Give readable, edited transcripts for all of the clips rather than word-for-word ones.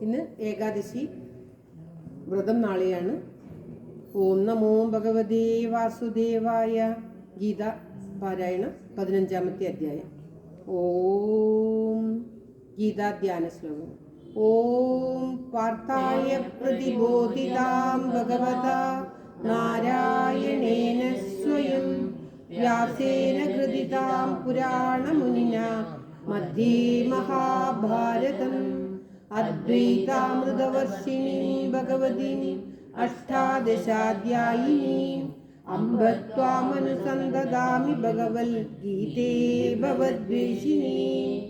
ഇന്ന് ഏകാദശി വ്രതം നാളെയാണ്. ഓം നമോ ഭഗവതേ വാസുദേവായ. ഗീത പാരായണം 15-ാമത്തെ അധ്യായം. ഓം ഗീതാധ്യാന ശ്ലോകം. ഓം പാർത്ഥായ പ്രതിബോധിതാം ഭഗവതാ നാരായണേന സ്വയം വ്യാസേന കൃതിതാം പുരാണമുനിനാ മധ്യേ മഹാഭാരതം അദ്വൈതാമൃതവർഷിണീം ഭഗവതീം അഷ്ടാദശാധ്യായിനീം അംബ ത്വാമനുസന്തദാമി ഭഗവത്ഗീതേ ഭവദ്വേഷിണീം.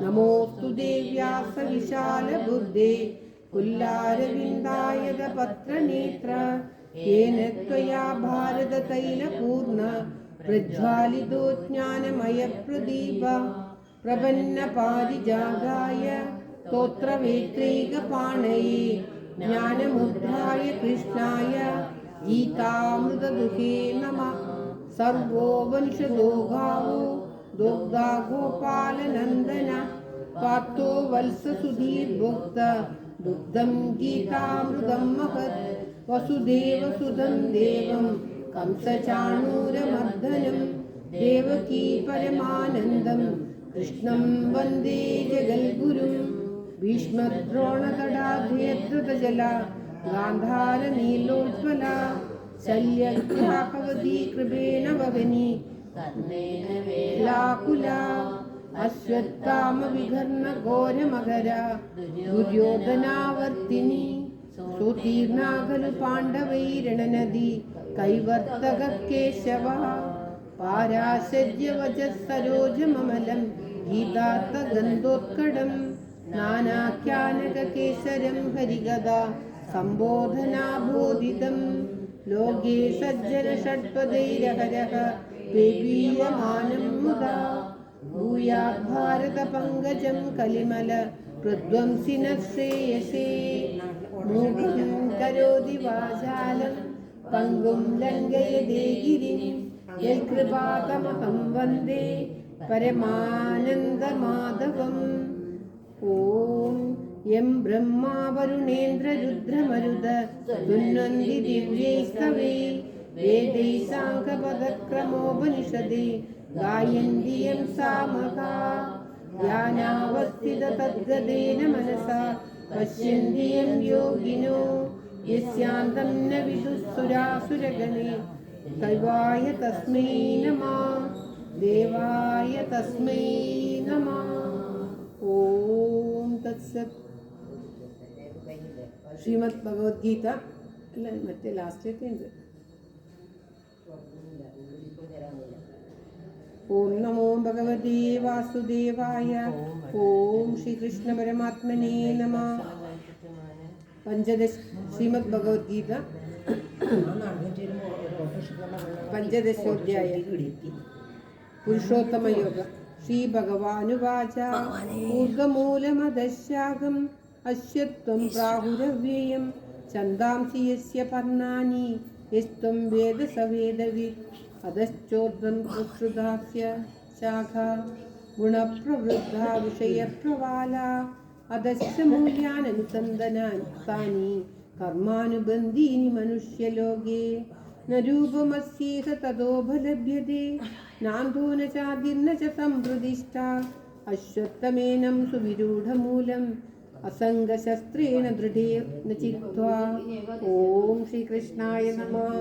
നമോസ്തു ദേവ്യാസ വിശാലബുദ്ധേ പുല്ലാരവിന്ദായത പത്രനേത്ര യേന ത്വയാ ഭാരതതൈലപൂർണ പ്രജ്വാലിതോ ജ്ഞാനമയപ്രദീപ പ്രപന്നപാരിജാതായ സ്തോത്രവേത്രൈകപാണയേ ജ്ഞാനമുദ്രായ കൃഷ്ണായ ഗീതാമൃതദുഹേ നമഃ. സർവോ വംശദോ ഗാവോ ദുഗ്ധാ ഗോപാലനന്ദന പാർത്തോ വത്സസുധീർഭുക്ത ദുഗ്ധം ഗീതാമൃതം മഹത്. വസുദേവസുതം ദേവം കംസചാണൂരമർദ്ദനം ദേവകീ പരമാനന്ദം കൃഷ്ണം വന്ദേ ജഗൽഗുരും. ഭീഷ്മദ്രോണതടാധയദ്രുതജല ഗാന്ധാരനീലോജ്വല ശല്യഗ്രാഹവതി കൃപേണ വഹനി ലാകുല അശ്വത്ഥാമ വിഘർണ ഘോരമകര ദുര്യോധനാവർത്തിനി സുതീർണാഖലു പാണ്ഡവൈരണനദി കൈവർത്തക കേശവ പാരാശര്യവചസരോജമമലം ഗീതാർത്ഥഗന്ധോത്കടം നാനാഖ്യാനകേസരം ഹരിഗദാ സംബോധനാബോധിതം. ലോകേ സജ്ജന ഷഡ്പദൈരഹരഃ പേപീയമാനം മുദാ ഭൂയാത് ഭാരത പങ്കജം കലിമല പ്രധ്വംസിനഃ ശ്രേയസേ. മൂഢം കരോതി വാചാലം പങ്കും ലംഘയതേ ഗിരിം യൽകൃപാതമഹം വന്ദേ പരമാനന്ദമാധവം. ഓം യം ബ്രഹ്മാ വരുണേന്ദ്ര രുദ്രമരുത തുന്നന്തി ദിവ്യൈസ്തവേ വേദൈ സാംഖപദക്രമോപനിഷദേ ഗായന്തി യം സാമകാ ധ്യാനാവസ്ഥിത തദ്ഗതേന മനസാ പശ്യന്തി യം യോഗിനോ യസ്യാന്തം ന വിദുഃസുരാസുരഗണേ ദൈവായ തസ്മൈ നമഃ ദേവായ തസ്മൈ നമഃ. ഓം തത്സത്. ശ്രീമദ് ഭഗവത്ഗീത അല്ല, മറ്റേ ലാസ്റ്റത്തെ ഉണ്ട്. ഓം നമോ ഭഗവതേ വാസുദേവായ. ഓം ശ്രീകൃഷ്ണ പരമാത്മനേ നമഃ. ശ്രീമദ് ഭഗവത്ഗീത 15-ാധ്യായം. പുരുഷോത്തമയോഗ. ശ്രീ ഭഗവാനുവാച ഊർധ്വമൂലമധഃശാഖം അശ്വത്വം പ്രാഹുരവ്യയം ഛന്ദാംസി യസ്യ പർണാനി യസ്ത്വം വേദ സ വേദവിദ്. അധശ്ചോർധ്വം പ്രസൃതാസ്യ ശാഖാ ഗുണപ്രവൃദ്ധാ വിഷയപ്രവാലാ അധശ്ച മൂല്യാനനുസന്ദനാനി കർമാനുബന്ധീനി മനുഷ്യലോകേ. ന രൂപമസ്യേഹ തതോപലഭ്യതേ നാന്തോ ന ചാദിർന ച സംപ്രതിഷ്ഠാ. അശ്വത്ഥമേനം സുവിരൂഢമൂലം അസംഗശസ്ത്രേണ ദൃഢേന ചിത്വാ. ഓം ശ്രീകൃഷ്ണായ നമഃ.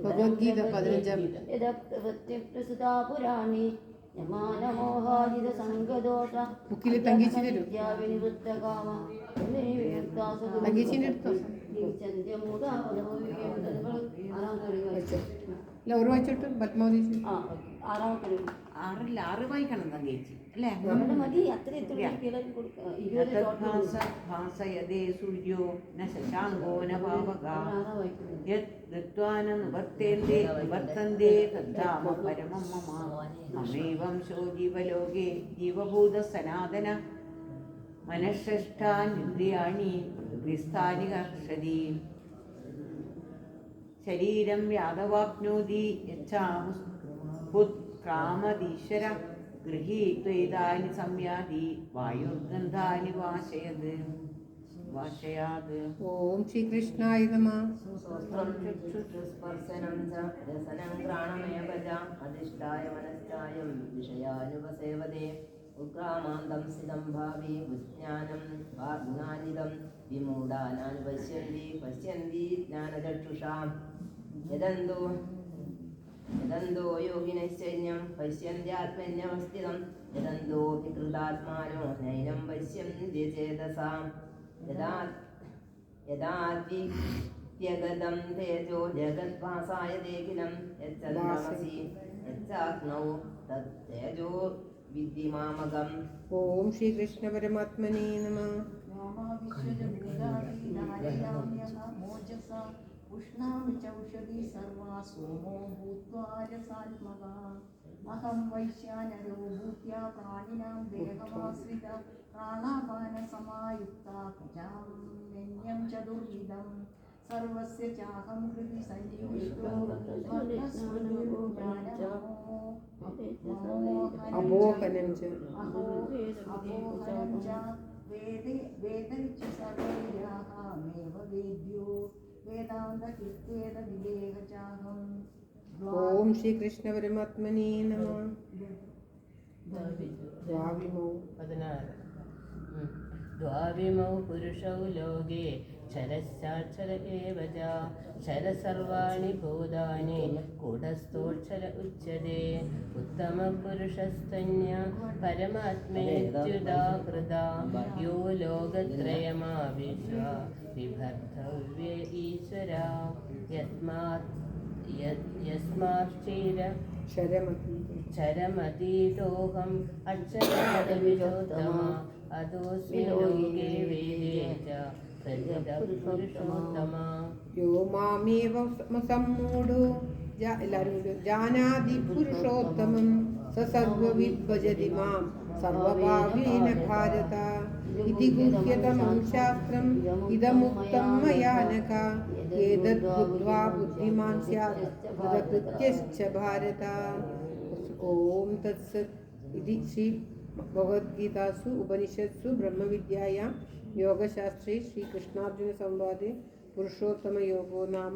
ഭഗവത്ഗീത 15-ാം. ബുക്കിൽ തങ്കേച്ചി തരും. തങ്കേച്ചിൻ്റെ എടുത്തോ. അല്ല, ഒരു വായിച്ചോട്ട് പത്മാവതി. 6 വായിക്കണം തങ്കേച്ചി അല്ലേ? ഭാസയതേ സൂര്യോ ന ശശാങ്കോ ന പാവകാ നിവർത്തന്തേ തദ്ധാമ പരമം മമ. മമൈവംശോ ജീവലോകേ ജീവഭൂത സനാതന മനഃഷ്ഠാനിന്ദ്രിയാണി ഹൃദിസ്ഥാനി കർഷതി. ശരീരം യാദവാപ്നോതി യച്ഛാമുത്ക്രാമതീശ്വര ഗൃഹീത്വേതാനി സംയാതി വായുർഗന്ധാനി വാശയാത്. ഓം ശ്രീകൃഷ്ണായ നമഃ. സ്വസ്ത്രം ചക്ഷുസ്പർശനം ച രസനം ഘ്രാണമേവ അധിഷ്ഠായ മനശ്ചായം വിഷയാനുപസേവതേ ഉത്ക്രാമാന്തം സ്ഥിതം ഭാവി വിജ്ഞാനം വാജ്ഞാനിതം വിമൂഢാനാനുപശ്യന്തി പശ്യന്തി ജ്ഞാനചക്ഷുഷാം യദന്തോ യോഗിനൈശ്ചര്യം പശ്യന്ത്യാത്മന്യമസ്ഥിതം യദന്തോ വികൃതാത്മാനോ നൈനം പശ്യന്തി ചേതസാം യഥാദ്വിത്യഗതം തേജോ ജഗദ്ഭാസായ ദേഖിലം യച്ഛന്ദമസി യച്ഛാഗ്നൗ തത്തേജോ വിദ്ധിമാമകം. ഓം ശ്രീകൃഷ്ണ പരമാത്മനേ നമഃ. ഉഷ്ണാമി ചൗഷധി സർവാ സോമോ ഭൂത്വാ രസാത്മകാ അഹം വൈശ്യാനരോ ഭൂത്യ പ്രാണിനാം ദേഹമാശ്രിത പ്രാണാപാന സമായുക്ത പ്രജാമ്യം ചതുർവിധം സർവസ്യ ചാഹം ഹൃദി സന്നിവിഷ്ടോ അബോഹനം ച അബോഹനം ച വേദവിച്ചു സർവൈരാഹമേവ വേദ്യോ വേദാന്തകൃത്യേത വിദേഹ ചാഹം. ഓം ശ്രീകൃഷ്ണ പരമാത്മനേ നമഃ. ദ്വാവിമോ 16. ദ്വാവിമൗ പുരുഷൗ ലോകേ ക്ഷരശ്ചാക്ഷര ഏവ ച ക്ഷരസർവാണി ഭൂതാനി കൂടസ്ഥോക്ഷര ഉച്യതേ ഉത്തമപുരുഷസ്തന്യ പരമാത്മേത്യുദാകൃത യോ ലോകത്രയമാവിശ്വ വിഭർത്തവ്യ ഈശ്വര ചരമതീതോഹം അക്ഷരവിരോത്തമ അദോസ്മി ലോകേ വേദേ ച പുരുഷോത്തമ. യോ മാമേവ സമ്മൂഢോ എല്ലാവരും ജാനാതി പുരുഷോത്തമം സ സർവവിദ്ഭജതി മാം സർവഭാവേന ഭാരത ഇതി ഗുഹ്യതമം ശാസ്ത്രം ഇദമുക്തം മയാ നഘ ഏതദ് ബുദ്ധ്വാ ബുദ്ധിമാൻ സ്യാത് തദകൃത്യശ്ച ഭാരത. ഓം തത്സത്. ഇതി ശ്രീ ഭഗവദ്ഗീതാസു ഉപനിഷത്സു ബ്രഹ്മവിദ്യായാം യോഗശാസ്ത്രേ ശ്രീകൃഷ്ണാർജുന സംവാദേ പുരുഷോത്തമയോഗോ നാമ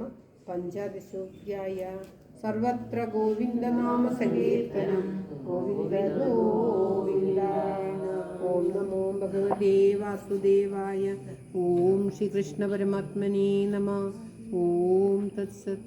പഞ്ചദശോധ്യായഃ. സർവത്ര ഗോവിന്ദനാമ സങ്കീർത്തനം ഗോവിന്ദ ഗോവിന്ദ. ഓം നമോ ഭഗവതേ വാസുദേവായ. ഓം ശ്രീകൃഷ്ണ പരമാത്മനേ നമഃ. ഓം തത്സത്.